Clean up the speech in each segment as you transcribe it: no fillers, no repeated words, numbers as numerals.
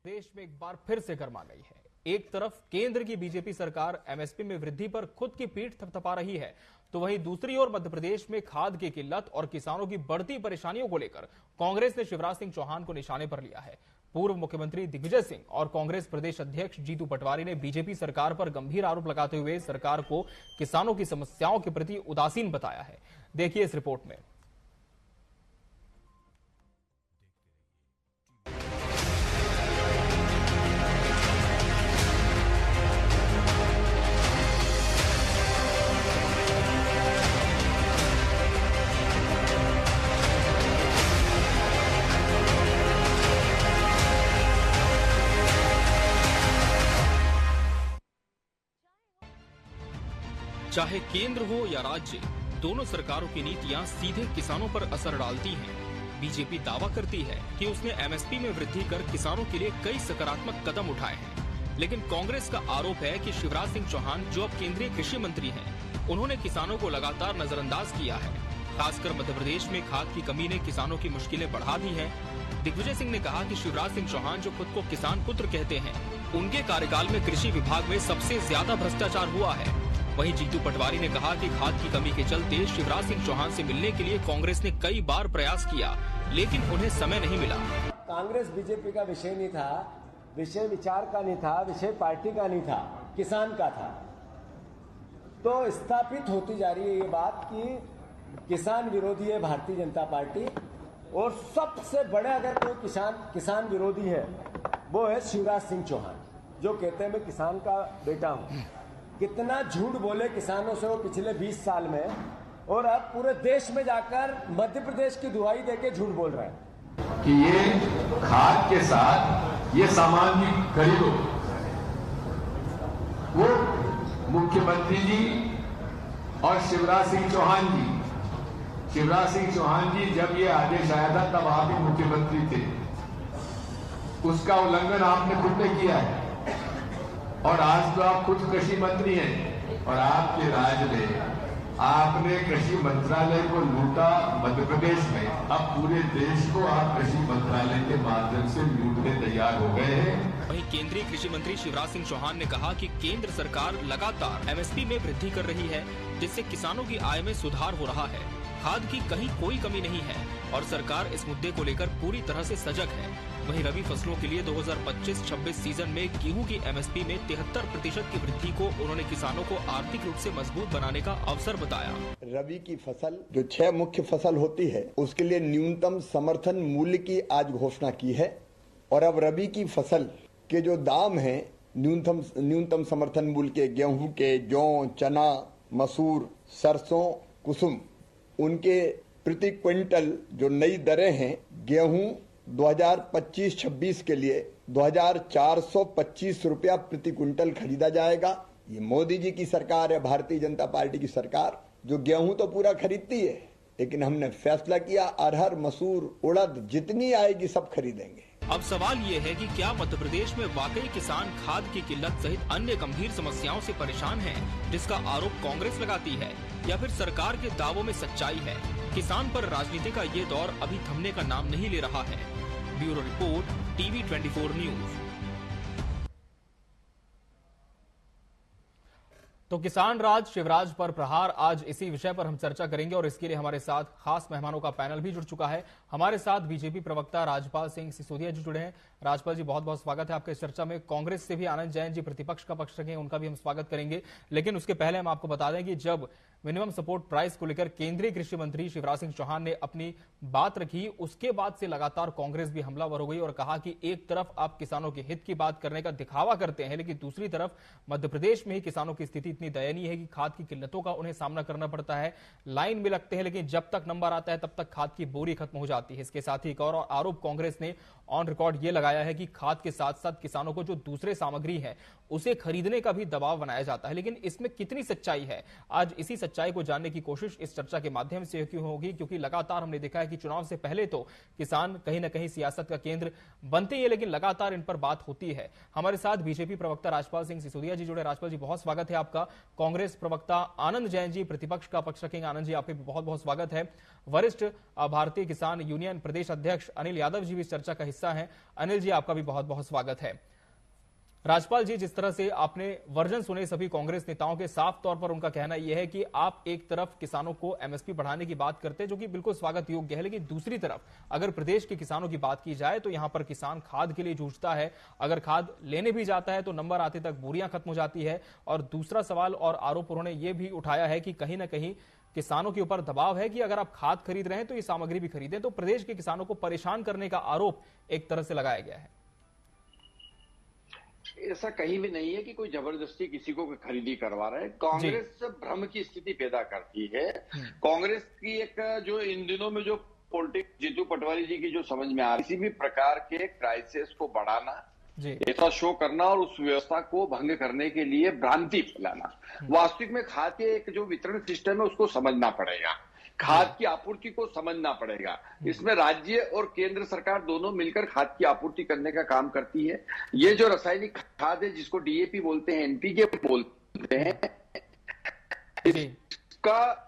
देश में एक बार फिर से गरमा गई है। एक तरफ केंद्र की बीजेपी सरकार एमएसपी में वृद्धि पर खुद की पीठ थपथपा रही है, तो वहीं दूसरी ओर मध्य प्रदेश में खाद की किल्लत और किसानों की बढ़ती परेशानियों को लेकर कांग्रेस ने शिवराज सिंह चौहान को निशाने पर लिया है। पूर्व मुख्यमंत्री दिग्विजय सिंह और कांग्रेस प्रदेश अध्यक्ष जीतू पटवारी ने बीजेपी सरकार पर गंभीर आरोप लगाते हुए सरकार को किसानों की समस्याओं के प्रति उदासीन बताया है। देखिए इस रिपोर्ट में। चाहे केंद्र हो या राज्य, दोनों सरकारों की नीतियां सीधे किसानों पर असर डालती हैं। बीजेपी दावा करती है कि उसने एमएसपी में वृद्धि कर किसानों के लिए कई सकारात्मक कदम उठाए हैं, लेकिन कांग्रेस का आरोप है कि शिवराज सिंह चौहान, जो अब केंद्रीय कृषि मंत्री हैं, उन्होंने किसानों को लगातार नजरअंदाज किया है। खासकर मध्य प्रदेश में खाद की कमी ने किसानों की मुश्किलें बढ़ा दी है। दिग्विजय सिंह ने कहा कि शिवराज सिंह चौहान, जो खुद को किसान पुत्र कहते हैं, उनके कार्यकाल में कृषि विभाग में सबसे ज्यादा भ्रष्टाचार हुआ है। वहीं जीतू पटवारी ने कहा कि खाद की कमी के चलते शिवराज सिंह चौहान से मिलने के लिए कांग्रेस ने कई बार प्रयास किया, लेकिन उन्हें समय नहीं मिला। कांग्रेस बीजेपी का विषय नहीं था, विषय विचार का नहीं था, विषय पार्टी का नहीं था, किसान का था। तो स्थापित होती जा रही है ये बात कि किसान विरोधी है भारतीय जनता पार्टी, और सबसे बड़े अगर कोई किसान विरोधी है वो है शिवराज सिंह चौहान, जो कहते हैं मैं किसान का बेटा हूं। कितना झूठ बोले किसानों से वो पिछले 20 साल में, और अब पूरे देश में जाकर मध्य प्रदेश की दुहाई देके झूठ बोल रहे हैं कि ये खाद के साथ ये सामान भी खरीदो। वो मुख्यमंत्री जी और शिवराज सिंह चौहान जी जब ये आदेश आया था तब आप ही मुख्यमंत्री थे, उसका उल्लंघन आपने खुद ने किया है। और आज तो आप खुद कृषि मंत्री हैं, और आपके राज में आपने कृषि मंत्रालय को लूटा मध्य प्रदेश में। अब पूरे देश को आप कृषि मंत्रालय के माध्यम से लूटने तैयार हो गए हैं। वहीं केंद्रीय कृषि मंत्री शिवराज सिंह चौहान ने कहा कि केंद्र सरकार लगातार एमएसपी में वृद्धि कर रही है, जिससे किसानों की आय में सुधार हो रहा है। खाद की कहीं कोई कमी नहीं है और सरकार इस मुद्दे को लेकर पूरी तरह से सजग है। वहीं रबी फसलों के लिए 2025-26 सीजन में गेहूं की एमएसपी में 73% की वृद्धि को उन्होंने किसानों को आर्थिक रूप से मजबूत बनाने का अवसर बताया। रबी की फसल जो 6 मुख्य फसल होती है, उसके लिए न्यूनतम समर्थन मूल्य की आज घोषणा की है, और अब रबी की फसल के जो दाम हैं न्यूनतम समर्थन मूल्य के, गेहूं के, जौ, चना, मसूर, सरसों, कुसुम, उनके प्रति क्विंटल जो नई दरें हैं, गेहूं 2025-26 के लिए 2425 रुपया प्रति क्विंटल खरीदा जाएगा। ये मोदी जी की सरकार है, भारतीय जनता पार्टी की सरकार, जो गेहूं तो पूरा खरीदती है, लेकिन हमने फैसला किया अरहर, मसूर, उड़द जितनी आएगी सब खरीदेंगे। अब सवाल ये है कि क्या मध्य प्रदेश में वाकई किसान खाद की किल्लत सहित अन्य गंभीर समस्याओं से परेशान हैं, जिसका आरोप कांग्रेस लगाती है, या फिर सरकार के दावों में सच्चाई है। किसान पर राजनीति का ये दौर अभी थमने का नाम नहीं ले रहा है। Bureau report, TV 24 news. तो किसान राज, शिवराज पर प्रहार, आज इसी विषय पर हम चर्चा करेंगे और इसके लिए हमारे साथ खास मेहमानों का पैनल भी जुड़ चुका है। हमारे साथ बीजेपी प्रवक्ता राजपाल सिंह सिसोदिया जी जुड़े हैं। राजपाल जी, बहुत बहुत स्वागत है आपके इस चर्चा में। कांग्रेस से भी आनंद जैन जी प्रतिपक्ष का पक्ष रखें, उनका भी हम स्वागत करेंगे। लेकिन उसके पहले हम आपको बता दें कि जब मिनिमम सपोर्ट प्राइस को लेकर केंद्रीय कृषि मंत्री शिवराज सिंह चौहान ने अपनी बात रखी, उसके बाद से लगातार कांग्रेस भी हमलावर हो गई और कहा कि एक तरफ आप किसानों के हित की बात करने का दिखावा करते हैं, लेकिन दूसरी तरफ मध्य प्रदेश में ही किसानों की स्थिति इतनी दयनीय है कि खाद की किल्लतों का उन्हें सामना करना पड़ता है। लाइन में लगते हैं, लेकिन जब तक नंबर आता है तब तक खाद की बोरी खत्म हो जाती है। इसके साथ ही एक और आरोप कांग्रेस ने ऑन रिकॉर्ड ये लगाया है कि खाद के साथ साथ किसानों को जो दूसरे सामग्री है उसे खरीदने का भी दबाव बनाया जाता है। लेकिन इसमें कितनी सच्चाई है, आज इसी सच्चाई को जानने की कोशिश इस चर्चा के माध्यम से क्यों होगी, क्योंकि लगातार हमने देखा है कि चुनाव से पहले तो किसान कहीं ना कहीं सियासत का केंद्र बनते हैं, लेकिन लगातार इन पर बात होती है। हमारे साथ बीजेपी प्रवक्ता राजपाल सिंह सिसोदिया जी जुड़े। राजपाल जी, बहुत स्वागत है आपका। कांग्रेस प्रवक्ता आनंद जैन जी, प्रतिपक्ष का पक्ष रखेंगे। आनंद जी, आपका बहुत बहुत स्वागत है। वरिष्ठ भारतीय किसान यूनियन प्रदेश अध्यक्ष अनिल यादव जी भी इस चर्चा का हिस्सा हैं। अनिल जी, आपका भी बहुत बहुत स्वागत है। राजपाल जी, जिस तरह से आपने वर्जन सुने सभी कांग्रेस नेताओं के, साफ तौर पर उनका कहना यह है कि आप एक तरफ किसानों को एमएसपी बढ़ाने की बात करते हैं, जो कि बिल्कुल स्वागत योग्य है, लेकिन दूसरी तरफ अगर प्रदेश के किसानों की बात की जाए तो यहां पर किसान खाद के लिए जूझता है। अगर खाद लेने भी जाता है तो नंबर आते तक बोरियां खत्म हो जाती है। और दूसरा सवाल और आरोप उन्होंने ये भी उठाया है कि कहीं ना कहीं किसानों के ऊपर दबाव है कि अगर आप खाद खरीद रहे हैं तो ये सामग्री भी खरीदें। तो प्रदेश के किसानों को परेशान करने का आरोप एक तरह से लगाया गया है। ऐसा कहीं भी नहीं है कि कोई जबरदस्ती किसी को खरीदी करवा रहा है। कांग्रेस भ्रम की स्थिति पैदा करती है। कांग्रेस की एक जो इन दिनों में जो पॉलिटिक्स जीतू पटवारी जी की जो समझ में आ रही, किसी भी प्रकार के क्राइसिस को बढ़ाना, ऐसा शो करना और उस व्यवस्था को भंग करने के लिए भ्रांति फैलाना। वास्तविक में खाद के एक जो वितरण सिस्टम है उसको समझना पड़ेगा, खाद की आपूर्ति को समझना पड़ेगा। इसमें राज्य और केंद्र सरकार दोनों मिलकर खाद की आपूर्ति करने का काम करती है। ये जो रासायनिक खाद है जिसको डीएपी बोलते हैं, एनपीके बोलते हैं, इसका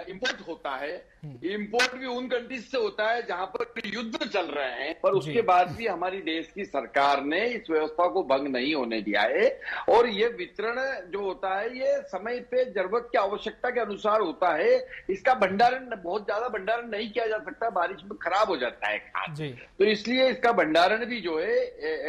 इंपोर्ट होता है। इंपोर्ट भी उन कंट्रीज से होता है जहां पर युद्ध चल रहे हैं, पर उसके बाद भी हमारी देश की सरकार ने इस व्यवस्था को भंग नहीं होने दिया है। और ये वितरण जो होता है ये समय पे जरूरत की आवश्यकता के अनुसार होता है। इसका भंडारण, बहुत ज्यादा भंडारण नहीं किया जा सकता, बारिश में खराब हो जाता है खाद। तो इसलिए इसका भंडारण भी जो है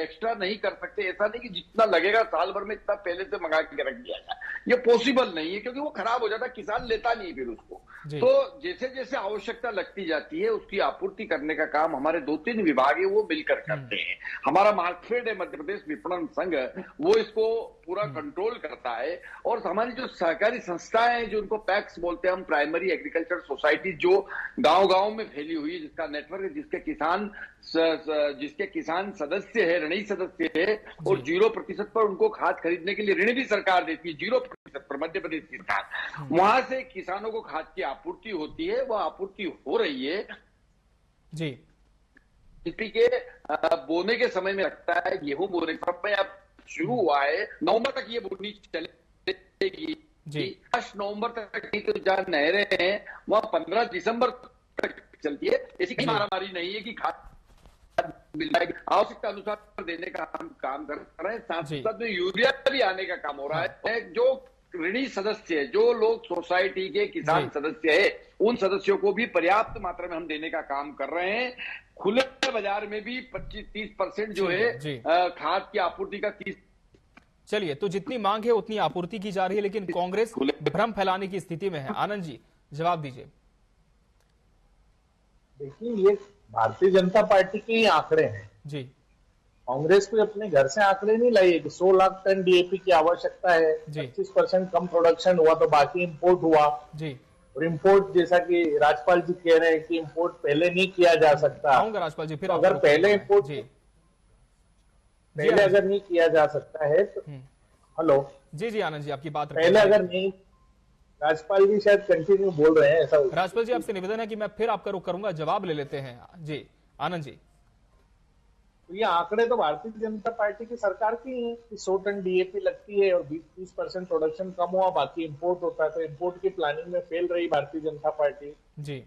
एक्स्ट्रा नहीं कर सकते। ऐसा नहीं कि जितना लगेगा साल भर में इतना पहले से मंगा के रख दिया जाए, ये पॉसिबल नहीं है, क्योंकि वो खराब हो जाता है, किसान लेता नहीं फिर उसको। तो जैसे जैसे आवश्यकता लगती जाती है उसकी आपूर्ति करने का काम हमारे 2-3 विभाग है वो मिलकर करते हैं। हमारा मार्कफेड है, मध्य प्रदेश विपणन संघ, वो इसको पूरा कंट्रोल करता है। और हमारी जो सहकारी संस्थाएं हैं, जो उनको पैक्स बोलते हैं हम, प्राइमरी एग्रीकल्चर सोसाइटी, जो गांव-गांव में फैली हुई है, जिसका नेटवर्क है, जिसके किसान सदस्य है, ऋणी सदस्य है, और 0% पर उनको खाद खरीदने के लिए ऋण भी सरकार देती है, 0% पर मध्य प्रदेश की सरकार। वहां से किसानों को खाद की आपूर्ति होती है, वह आपूर्ति हो रही है जी। खेती के बोने के समय में लगता है, गेहूं बोने का समय अब शुरू हुआ है, नवंबर तक ये बोनी चलेगी जी। 10 नवंबर तक नहीं तो जहां नहरें हैं वहां 15 दिसंबर तक चलती है। ऐसी कोई मारामारी नहीं है कि खाद मिल जाएगी, आवश्यकता अनुसार देने का हम काम कर रहे हैं। साथ साथ में यूरिया भी आने का काम हो रहा है। जो ऋणी सदस्य है, जो लोग सोसाइटी के किसान सदस्य है, उन सदस्यों को भी पर्याप्त मात्रा में हम देने का काम कर रहे हैं। खुले बाजार में भी 25-30% जो है खाद की आपूर्ति का 30। चलिए, तो जितनी मांग है उतनी आपूर्ति की जा रही है, लेकिन कांग्रेस भ्रम फैलाने की स्थिति में है। आनंद जी, जवाब दीजिए। देखिए, ये भारतीय जनता पार्टी के ही आंकड़े हैं जी। कांग्रेस को अपने घर से आंकड़े नहीं लाई कि 100 लाख टन डीएपी की आवश्यकता है, 25% कम प्रोडक्शन हुआ तो बाकी इंपोर्ट हुआ जी। और इंपोर्ट, जैसा कि राजपाल जी कह रहे हैं कि इंपोर्ट पहले नहीं किया जा सकता। राजपाल जी, फिर अगर पहले इंपोर्ट पहले अगर नहीं किया जा सकता है तो हेलो जी आनंद जी, आपकी बात पहले अगर नहीं, राजपाल जी शायद कंटिन्यू बोल रहे हैं ऐसा। राजपाल जी, आपसे निवेदन है कि मैं फिर आपका रुख करूंगा, जवाब ले लेते हैं जी। आनंद जी, तो ये आंकड़े तो भारतीय जनता पार्टी की सरकार की हैं कि 100 टन डीएपी लगती है और 20-30% प्रोडक्शन कम हुआ, बाकी इंपोर्ट होता है। तो इंपोर्ट की प्लानिंग में फेल रही भारतीय जनता पार्टी जी।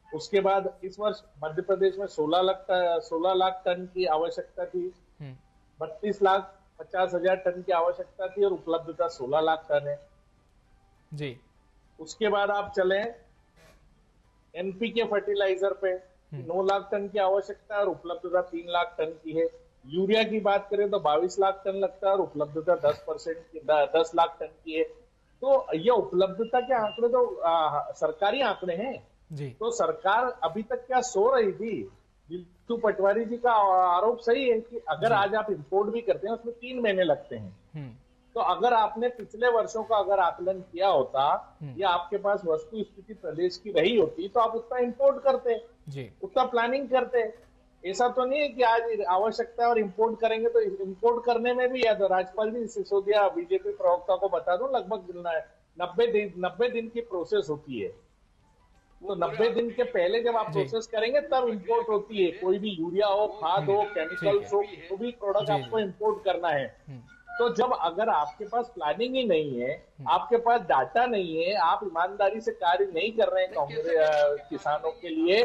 उसके बाद इस वर्ष मध्य प्रदेश में 16 लाख टन की आवश्यकता थी, 32,50,000 टन की आवश्यकता थी और उपलब्धता 16 लाख टन है जी। उसके बाद आप चले एनपीके फर्टिलाइजर पे, 9 लाख टन की आवश्यकता और उपलब्धता 3 लाख टन की है। यूरिया की बात करें तो 22 लाख टन लगता है और उपलब्धता 10 लाख टन की है। तो ये उपलब्धता के आंकड़े तो सरकारी आंकड़े हैं जी। तो सरकार अभी तक क्या सो रही थी? जीतू पटवारी जी का आरोप सही है कि अगर आज आप इंपोर्ट भी करते हैं उसमें 3 महीने लगते हैं। तो अगर आपने पिछले वर्षों का अगर आकलन किया होता या आपके पास वस्तु स्थिति प्रदेश की रही होती तो आप उतना इंपोर्ट करते जी, उतना प्लानिंग करते। ऐसा तो नहीं है कि आज आवश्यकता और इंपोर्ट करेंगे। तो इंपोर्ट करने में भी राजपाल जी सिसोदिया बीजेपी प्रवक्ता को बता दो, लगभग 90 दिन की प्रोसेस होती है। तो 90 दिन के पहले जब आप प्रोसेस करेंगे तब इंपोर्ट होती है। कोई भी यूरिया हो, खाद हो, केमिकल्स हो, जो भी प्रोडक्ट आपको इंपोर्ट करना है तो जब अगर आपके पास प्लानिंग ही नहीं है, आपके पास डाटा नहीं है, आप ईमानदारी से कार्य नहीं कर रहे हैं कांग्रेस किसानों के लिए,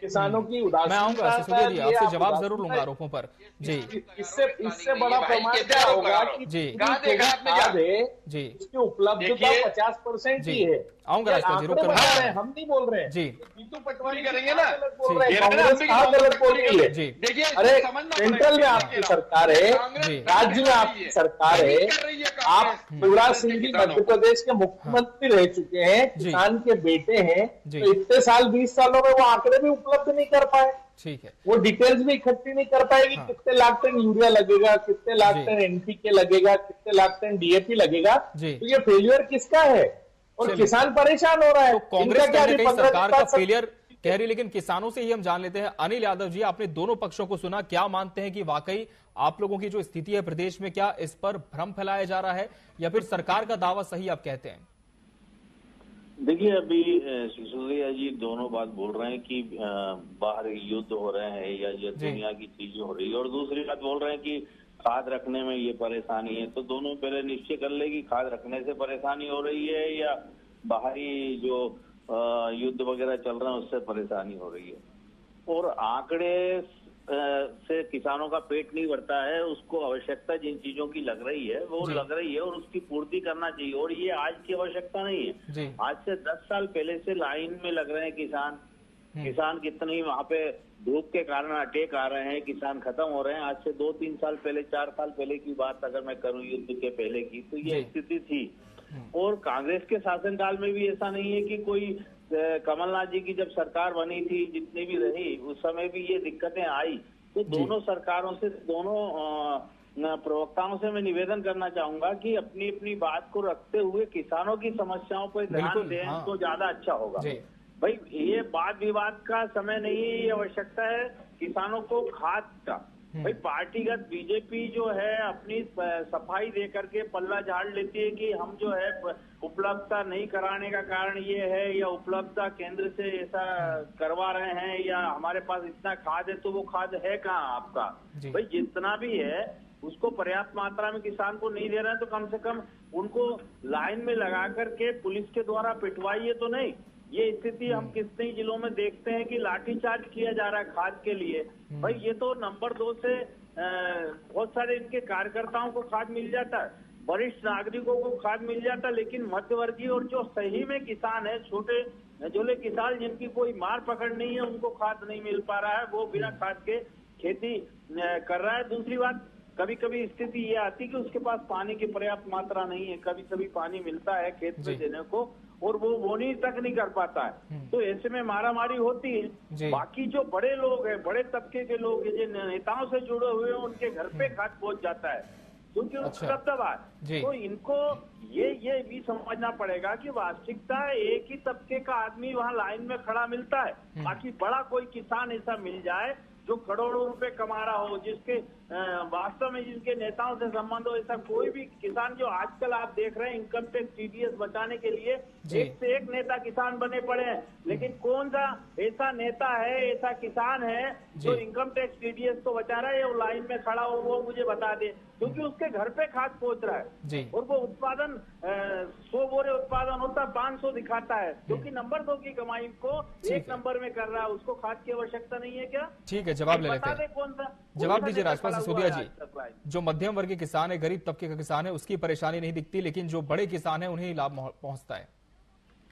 किसानों की मैं आऊंगा उदासीनता सिसोदिया जी, आपसे जवाब उदासीनता जरूर लूंगा आरोपों पर जी। इससे बड़ा प्रमाण क्या होगा कि जी। खाद है जी उसकी उपलब्धता 50% ही है। आऊंगा राजपाल जी, रुक कर बता रहे हैं, हम नहीं बोल रहे हैं जी। जीतू पटवारी करेंगे ना, बोल रहे हैं, कांग्रेस कहाँ गलत बोल रही है? जी। देखिए अरे सेंट्रल में आपकी सरकार है, राज्य में आपकी सरकार है, आप शिवराज सिंह जी मध्य प्रदेश के मुख्यमंत्री रह चुके हैं, किसान के बेटे हैं, तो इतने साल 20 सालों में वो आंकड़े भी उपलब्ध नहीं कर पाए। ठीक है, वो डिटेल्स भी इकट्ठी नहीं कर पाएगी, कितने लाख टन यूरिया लगेगा, कितने लाख टन एनपीके लगेगा, कितने लाख टन डीएपी लगेगा। तो ये फेलियर किसका है? और किसान परेशान हो रहा है। तो कांग्रेस कहीं ना कहीं सरकार का फेलियर कह रही, लेकिन किसानों से ही हम जान लेते हैं। अनिल यादव जी, आपने दोनों पक्षों को सुना, क्या मानते हैं कि वाकई आप लोगों की जो स्थिति है प्रदेश में, क्या इस पर भ्रम फैलाया जा रहा है या फिर सरकार का दावा सही आप कहते हैं? देखिए, अभी सिसोदिया जी दोनों बात बोल रहे हैं कि बाहर युद्ध हो रहे हैं या ये दुनिया की चीजें हो रही है, और दूसरी बात बोल रहे हैं कि खाद रखने में ये परेशानी है। तो दोनों पहले निश्चय कर ले कि खाद रखने से परेशानी हो रही है या बाहरी जो युद्ध वगैरह चल रहे हैं उससे परेशानी हो रही है। और आंकड़े से किसानों का पेट नहीं भरता है, उसको आवश्यकता जिन चीजों की लग रही है वो लग रही है और उसकी पूर्ति करना चाहिए। और ये आज की आवश्यकता नहीं है, आज से 10 साल पहले से लाइन में लग रहे हैं किसान कितनी वहां पे धूप के कारण अटैक आ रहे हैं, किसान खत्म हो रहे हैं। आज से 2-3 साल पहले, 4 साल पहले की बात अगर मैं करूं युद्ध के पहले की, तो ये स्थिति थी। और कांग्रेस के शासनकाल में भी ऐसा नहीं है कि कोई कमलनाथ जी की जब सरकार बनी थी, जितनी भी रही, उस समय भी ये दिक्कतें आई। तो दोनों सरकारों से, दोनों प्रवक्ताओं से मैं निवेदन करना चाहूंगा कि अपनी अपनी बात को रखते हुए किसानों की समस्याओं पर ध्यान दें तो ज्यादा अच्छा होगा। भाई, ये वाद विवाद का समय नहीं है, ये आवश्यकता है किसानों को खाद का। भाई, पार्टीगत बीजेपी जो है अपनी सफाई दे करके पल्ला झाड़ लेती है कि हम जो है उपलब्धता नहीं कराने का कारण ये है, या उपलब्धता केंद्र से ऐसा करवा रहे हैं, या हमारे पास इतना खाद है। तो वो खाद है कहाँ आपका? भाई, जितना भी है उसको पर्याप्त मात्रा में किसान को नहीं दे रहे हैं, तो कम से कम उनको लाइन में लगा करके पुलिस के द्वारा पिटवाइए तो नहीं। ये स्थिति हम कितने जिलों में देखते हैं कि लाठीचार्ज किया जा रहा है खाद के लिए। भाई, ये तो नंबर 2 से बहुत सारे इनके कार्यकर्ताओं को खाद मिल जाता है, वरिष्ठ नागरिकों को खाद मिल जाता है, लेकिन मध्यवर्गीय और जो सही में किसान है, छोटे झोले किसान जिनकी कोई मार पकड़ नहीं है, उनको खाद नहीं मिल पा रहा है। वो बिना खाद के खेती कर रहा है। दूसरी बात, कभी कभी स्थिति ये आती कि उसके पास पानी की पर्याप्त मात्रा नहीं है। कभी कभी पानी मिलता है खेत में देने को और वो बोनी तक नहीं कर पाता है, तो ऐसे में मारामारी होती है। बाकी जो बड़े लोग हैं, बड़े तबके के लोग हैं, जो नेताओं से जुड़े हुए हैं, उनके घर पे खाद पहुंच जाता है क्योंकि उसका दबा है। तो इनको ये भी समझना पड़ेगा कि वास्तविकता एक ही तबके का आदमी वहाँ लाइन में खड़ा मिलता है, बाकी बड़ा कोई किसान ऐसा मिल जाए जो करोड़ों रुपए कमा रहा हो, जिसके वास्तव में जिनके नेताओं से संबंध हो, ऐसा कोई भी किसान जो आजकल आप देख रहे हैं इनकम टैक्स टीडीएस बचाने के लिए एक से एक नेता किसान बने पड़े हैं, लेकिन कौन सा ऐसा नेता है, ऐसा किसान है जो इनकम टैक्स टीडीएस को बचा रहा है या लाइन में खड़ा हो, वो मुझे बता दे, क्योंकि उसके घर पे खाद पहुंच रहा है और वो उत्पादन 100 बोरे उत्पादन होता 500 दिखाता है, क्योंकि नंबर 2 की कमाई को 1 नंबर में कर रहा है, उसको खाद की आवश्यकता नहीं है क्या? ठीक है, जवाब ले लेते हैं। कौन सा जवाब दीजिए राजपाल सिसोदिया जी। जो मध्यम वर्गीय किसान है, गरीब तबके का किसान है, उसकी परेशानी नहीं दिखती, लेकिन जो बड़े किसान है उन्हें लाभ पहुंचता है।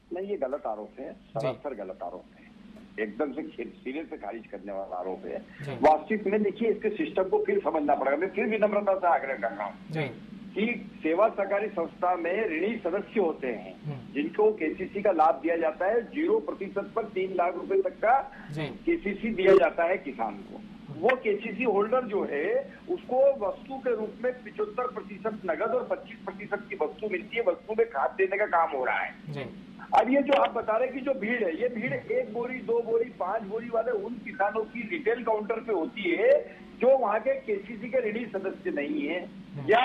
नहीं, ये गलत आरोप है, सरासर गलत आरोप है, एकदम से सिरे से खारिज करने वाला आरोप है। वास्तविक में देखिए, इसके सिस्टम को फिर समझना पड़ेगा। मैं फिर विनम्रता से आग्रह कर रहा हूँ कि सेवा सहकारी संस्था में ऋणी सदस्य होते हैं जिनको केसीसी का लाभ दिया जाता है। 0% पर 3 लाख रुपए तक का केसीसी दिया जाता है किसान को। वो केसीसी होल्डर जो है उसको वस्तु के रूप में 75% नगद और 25% की वस्तु मिलती है। वस्तु में खाद देने का काम हो रहा है। अब ये जो आप बता रहे हैं कि जो भीड़ है, ये भीड़ 1 बोरी 2 बोरी 5 बोरी वाले उन किसानों की रिटेल काउंटर पे होती है जो वहां के केसीसी के ऋणी सदस्य नहीं है या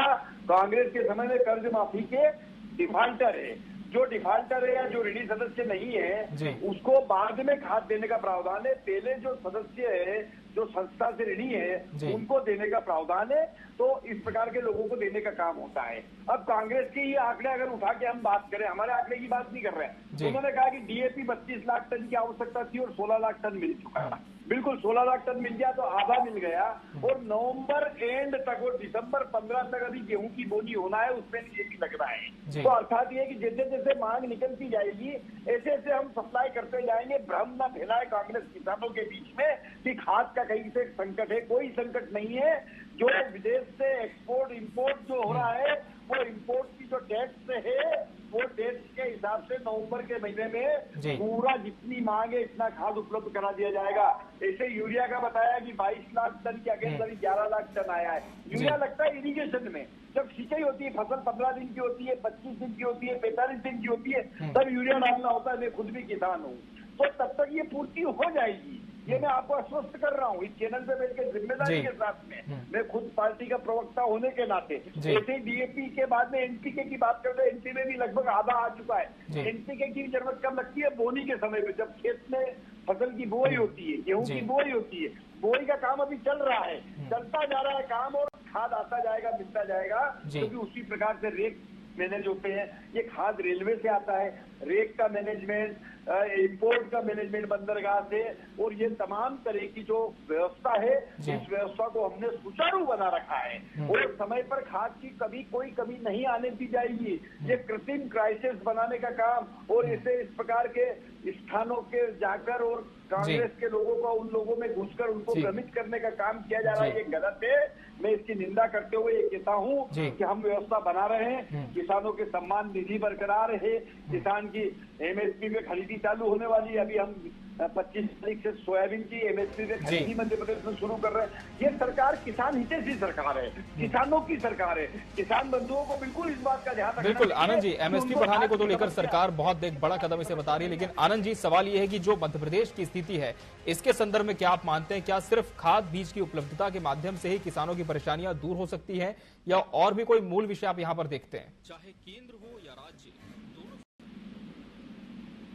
कांग्रेस के समय में कर्ज माफी के डिफाल्टर है। जो डिफाल्टर है या जो ऋणी सदस्य नहीं है उसको बाद में खाद देने का प्रावधान है। पहले जो सदस्य है जो संस्था से ऋणी है उनको देने का प्रावधान है। तो इस प्रकार के लोगों को देने का काम होता है। अब कांग्रेस के ये आंकड़े अगर उठा के हम बात करें, हमारे आंकड़े की बात नहीं कर रहे हैं। उन्होंने कहा कि डीएपी 25 लाख टन की आवश्यकता थी और 16 लाख टन मिल चुका है। बिल्कुल 16 लाख टन मिल गया तो आधा मिल गया, और नवंबर एंड तक और दिसंबर 15 तक अभी गेहूं की बोनी होना है, उसमें डीएपी लग रहा है। तो अर्थात ये कि जैसे जैसे मांग निकलती जाएगी ऐसे ऐसे हम सप्लाई करते जाएंगे। भ्रम न फैलाए कांग्रेस किसानों के बीच में कि खाद का कहीं से संकट है, कोई संकट नहीं है। जो विदेश से एक्सपोर्ट इंपोर्ट जो हो रहा है वो इंपोर्ट की जो टैक्स है वो टैक्स के हिसाब से नवंबर के महीने में पूरा जितनी मांग है इतना खाद उपलब्ध करा दिया जाएगा। ऐसे यूरिया का बताया कि 22 लाख टन के अगेंस्ट अभी 11 लाख टन आया है। यूरिया लगता है इरिगेशन में, जब सिंचाई होती है, फसल 15 दिन की होती है, 25 दिन की होती है, 45 दिन की होती है, तब यूरिया डालना होता है। मैं खुद भी किसान हूँ, तो तब तक ये पूर्ति हो जाएगी, ये मैं आपको आश्वस्त कर रहा हूँ इस चैनल पे बैठ के जिम्मेदारी के साथ में। मैं खुद पार्टी का प्रवक्ता होने के नाते ऐसे ही डीएपी के बाद में एनपीके की बात करते हैं। एनपीके में भी लगभग आधा आ चुका है। एनपीके की जरूरत कब लगती है? बोनी के समय पे, जब खेत में फसल की बुआई होती है, गेहूं की बुआई होती है। बुआई का काम अभी चल रहा है, चलता जा रहा है काम, और खाद आता जाएगा, मिलता जाएगा। क्योंकि उसी प्रकार से रेक मैनेज होते हैं। ये खाद रेलवे से आता है, रेक का मैनेजमेंट, इंपोर्ट का मैनेजमेंट बंदरगाह से, और ये तमाम तरह की जो व्यवस्था है इस व्यवस्था को हमने सुचारू बना रखा है। और समय पर खाद की कभी कोई कमी नहीं आने दी जाएगी। ये कृत्रिम क्राइसिस बनाने का काम और इसे इस प्रकार के स्थानों के जाकर और कांग्रेस के लोगों को उन लोगों में घुसकर उनको भ्रमित करने का काम किया जा रहा है, ये गलत है। मैं इसकी निंदा करते हुए ये कहता हूँ कि हम व्यवस्था बना रहे हैं, किसानों के सम्मान निधि बरकरार है, किसान की एमएसपी में खरीदी चालू होने वाली है। अभी हम 25 तारीख से सोयाबीन की एमएसपी में खरीदी मध्य प्रदेश में शुरू कर रहे हैं। ये सरकार किसान हितैषी सरकार है, किसानों की सरकार है। किसान बंधुओं को बिल्कुल इस बात का ध्यान रखना। बिल्कुल आनंद जी, एमएसपी बढ़ाने को तो लेकर सरकार बहुत एक बड़ा कदम इसे बता रही है, लेकिन आनंद जी सवाल ये है कि जो मध्य प्रदेश की स्थिति है इसके संदर्भ में क्या आप मानते हैं, क्या सिर्फ खाद बीज की उपलब्धता के माध्यम से ही किसानों की परेशानियां दूर हो सकती है, या और भी कोई मूल विषय आप यहाँ पर देखते हैं? चाहे केंद्र हो या राज्य,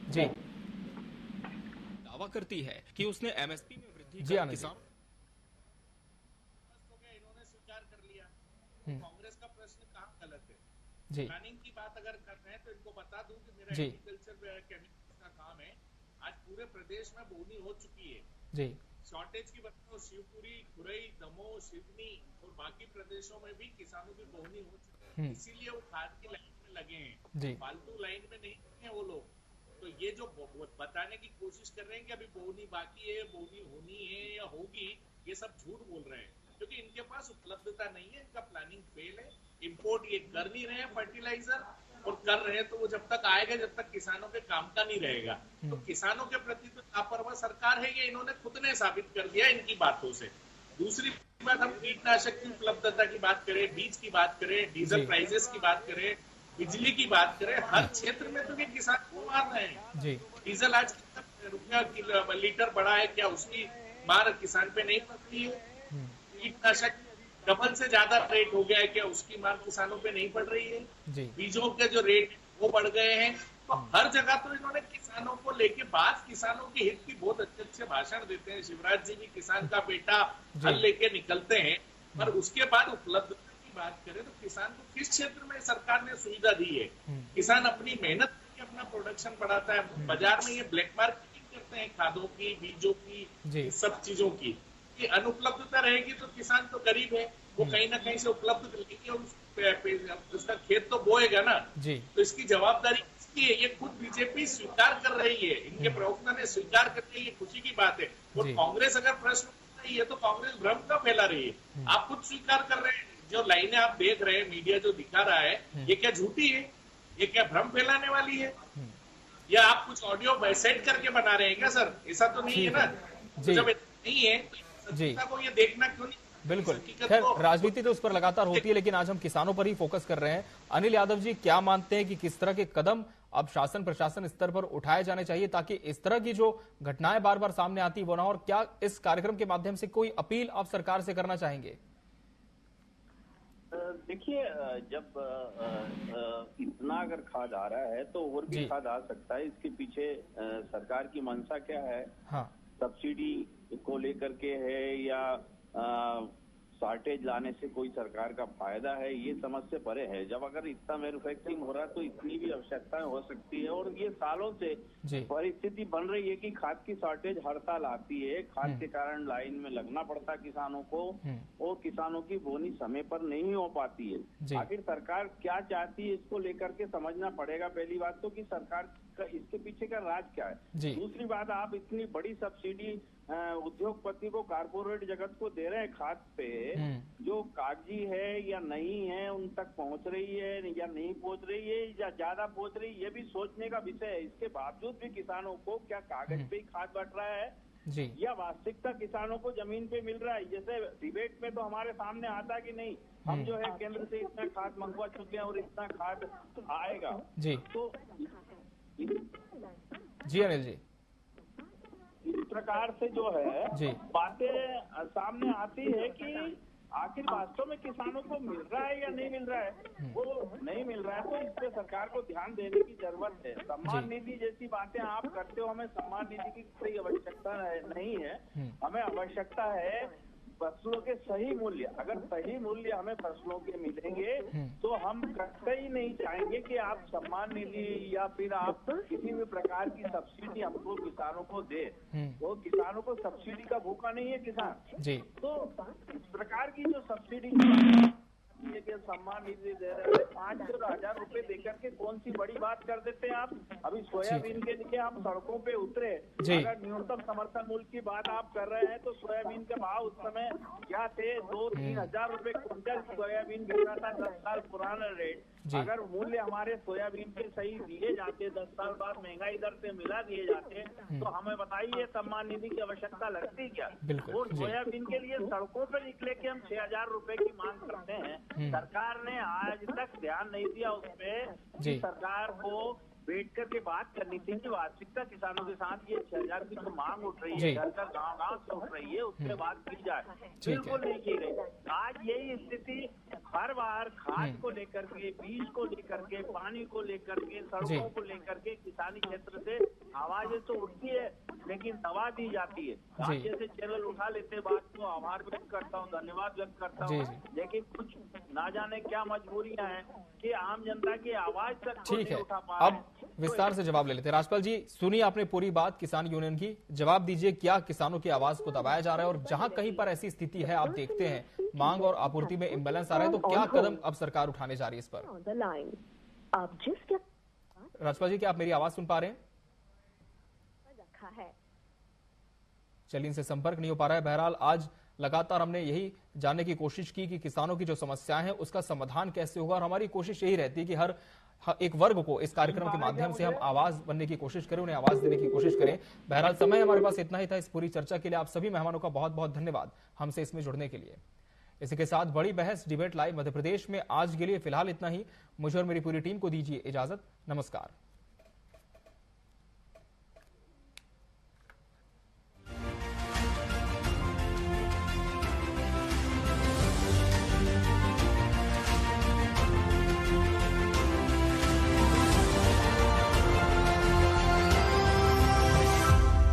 जी दावा करती है कि उसने एमएसपी में वृद्धि कर किसान। इन्होंने स्वीकार कर लिया। कांग्रेस का प्रश्न कहाँ गलत है? जी प्लानिंग की बात अगर कर रहे हैं तो इनको बता दूं कि मेरा एग्रीकल्चर केमिकल्स का काम है। आज पूरे प्रदेश में बोनी हो चुकी है। जी शॉर्टेज की बात तो शिवपुरी, खुरई, दमोह, सिवनी और बाकी प्रदेशों में भी किसानों की बोनी हो चुकी है। इसीलिए वो खाद की लाइन में लगे हैं, फालतू लाइन में नहीं है वो लोग। तो ये जो बताने की कोशिश कर रहे हैं कि अभी बोनी बाकी है, बोनी होनी है या होगी, ये सब झूठ बोल रहे हैं, क्योंकि इनके पास उपलब्धता नहीं है, इनका प्लानिंग फेल है। इंपोर्ट ये कर नहीं रहे हैं फर्टिलाइजर, और कर रहे हैं तो वो जब तक आएगा जब तक किसानों के काम का नहीं रहेगा। तो किसानों के प्रति तो लापरवाह सरकार है, ये इन्होंने खुद ने साबित कर दिया इनकी बातों से। दूसरी बात, हम कीटनाशक की उपलब्धता की बात करें, बीज की बात करें, डीजल प्राइसेस की बात करें, बिजली की बात करें, हर क्षेत्र में तो ये किसान को मार रहे हैं। डीजल आज कितना रुपया लीटर बढ़ा है, क्या उसकी मार किसान पे नहीं पड़ती है? कीटनाशक डबल से ज्यादा रेट हो गया है, क्या उसकी मार किसानों पे नहीं पड़ रही है? बीजों के जो रेट वो बढ़ गए हैं। तो हर जगह तो इन्होंने किसानों को लेके बात, किसानों के हित की बहुत अच्छे अच्छे भाषण देते हैं। शिवराज जी भी किसान का बेटा हल लेके निकलते हैं, पर उसके बाद उपलब्धता की बात करें तो किसान को किस क्षेत्र में सरकार ने सुविधा दी है? किसान अपनी मेहनत करके अपना प्रोडक्शन बढ़ाता है। बाजार में ये ब्लैक मार्केटिंग करते हैं खादों की, बीजों की, सब चीजों की। ये अनुपलब्धता रहेगी तो किसान तो गरीब है, वो कहीं ना कहीं से उपलब्ध करेगी और उसका खेत तो बोएगा ना। तो इसकी जवाबदारी किसकी है? ये खुद बीजेपी स्वीकार कर रही है, इनके प्रवक्ता ने स्वीकार कर रही है, खुशी की बात है। और कांग्रेस अगर प्रश्न उठ रही है तो कांग्रेस भ्रम का फैला रही है। आप खुद स्वीकार कर रहे हैं, जो लाइनें आप देख रहे हैं, मीडिया जो दिखा रहा है, ये क्या झूठी है? ये क्या भ्रम फैलाने वाली है? या आप कुछ ऑडियो सेट करके बना रहे हैं क्या सर? ऐसा तो नहीं है ना। तो जब नहीं है तो ये देखना क्यों नहीं? बिल्कुल, खैर राजनीति तो उस पर लगातार होती है, लेकिन आज हम किसानों पर ही फोकस कर रहे हैं। अनिल यादव जी, क्या मानते हैं कि किस तरह के कदम अब शासन प्रशासन स्तर पर उठाए जाने चाहिए ताकि इस तरह की जो घटनाएं बार बार सामने आती वो ना हो? और क्या इस कार्यक्रम के माध्यम से कोई अपील आप सरकार से करना चाहेंगे? देखिए, जब इतना अगर खाद आ रहा है तो और भी खाद आ सकता है। इसके पीछे सरकार की मंशा क्या है? सब्सिडी को लेकर के है या शॉर्टेज लाने से कोई सरकार का फायदा है, ये समझ से परे है। जब अगर इतना मैन्युफैक्चरिंग हो रहा है तो इतनी भी आवश्यकताएं हो सकती है। और ये सालों से परिस्थिति बन रही है कि खाद की शॉर्टेज हर साल आती है, खाद के कारण लाइन में लगना पड़ता किसानों को, और किसानों की बोनी समय पर नहीं हो पाती है। आखिर सरकार क्या चाहती है इसको लेकर के समझना पड़ेगा। पहली बात तो कि सरकार का इसके पीछे का राज क्या है। दूसरी बात, आप इतनी बड़ी सब्सिडी उद्योगपति को, कारपोरेट जगत को दे रहे हैं खाद पे, जो कागजी है या नहीं है, उन तक पहुंच रही है या नहीं पहुंच रही है, या ज्यादा पहुंच रही है, ये भी सोचने का विषय है। इसके बावजूद भी किसानों को क्या कागज पे ही खाद बट रहा है या वास्तविकता किसानों को जमीन पे मिल रहा है। जैसे डिबेट में तो हमारे सामने आता कि नहीं, हम जो है केंद्र से इतना खाद मंगवा चुके हैं और इतना खाद आएगा। तो जी अनिल जी, इस प्रकार से जो है बातें सामने आती है कि आखिर वास्तव में किसानों को मिल रहा है या नहीं मिल रहा है। वो नहीं मिल रहा है तो इस पे सरकार को ध्यान देने की जरूरत है। सम्मान निधि जैसी बातें आप करते हो, हमें सम्मान निधि की कोई आवश्यकता नहीं है। हमें आवश्यकता है फसलों के सही मूल्य। अगर सही मूल्य हमें फसलों के मिलेंगे तो हम कतई नहीं चाहेंगे कि आप सम्मान निधि या फिर आप किसी भी प्रकार की सब्सिडी हमको किसानों को दे। तो किसानों को सब्सिडी का भूखा नहीं है किसान। तो इस प्रकार की जो सब्सिडी के सम्मान निधि दे रहे हैं, 5,000 रुपए देकर के कौन सी बड़ी बात कर देते हैं आप। अभी सोयाबीन के लिए आप सड़कों पे उतरे, अगर न्यूनतम समर्थन मूल्य की बात आप कर रहे हैं तो सोयाबीन के भाव उस समय क्या थे, 2-3 हजार रुपए क्विंटल सोयाबीन बिक रहा था, 10 साल पुराना रेट। अगर मूल्य हमारे सोयाबीन के सही दिए जाते, 10 साल बाद महंगाई दर से मिला दिए जाते, तो हमें बताइए सम्मान निधि की आवश्यकता लगती क्या। और सोयाबीन के लिए सड़कों पर निकले कि हम 6,000 रुपए की मांग करते हैं। सरकार ने आज तक ध्यान नहीं दिया उस पे। सरकार को बैठ करके बात करनी थी कि वास्तविकता किसानों के साथ ये 6,000 की जो मांग उठ रही है, घर गाँव से उठ रही है, उसके बाद की जाए। बिल्कुल नहीं की गई। आज यही स्थिति हर बार खाद को लेकर के, बीज को लेकर के, पानी को लेकर के, सड़कों को लेकर के किसानी क्षेत्र से आवाजें तो उठती है लेकिन दबा दी जाती है। आज जैसे चैनल उठा लेते बात को आभार व्यक्त करता हूँ, धन्यवाद व्यक्त करता हूँ, लेकिन कुछ ना जाने क्या मजबूरियां हैं कि आम जनता की आवाज तक नहीं उठा पा रहे। अब विस्तार से जवाब ले लेते हैं। राजपाल जी, सुनिए आपने पूरी बात किसान यूनियन की, जवाब दीजिए क्या किसानों की आवाज को दबाया जा रहा है, और जहां कहीं पर ऐसी स्थिति है, आप देखते हैं मांग और आपूर्ति में इम्बैलेंस आ रहा है, तो क्या कदम अब सरकार उठाने जा रही है इस पर। राजपाल जी, क्या आप मेरी आवाज सुन पा रहे हैं? चलिए, इनसे संपर्क नहीं हो पा रहा है। बहरहाल आज लगातार हमने यही जानने की कोशिश की कि किसानों की जो समस्याएं हैं उसका समाधान कैसे होगा, और हमारी कोशिश यही रहती है कि हर एक वर्ग को इस कार्यक्रम के माध्यम से हम आवाज बनने की कोशिश करें, उन्हें आवाज देने की कोशिश करें। बहरहाल समय हमारे पास इतना ही था इस पूरी चर्चा के लिए। आप सभी मेहमानों का बहुत बहुत धन्यवाद हमसे इसमें जुड़ने के लिए। इसी के साथ बड़ी बहस डिबेट लाइव मध्य प्रदेश में आज के लिए फिलहाल इतना ही। मुझे और मेरी पूरी टीम को दीजिए इजाजत। नमस्कार।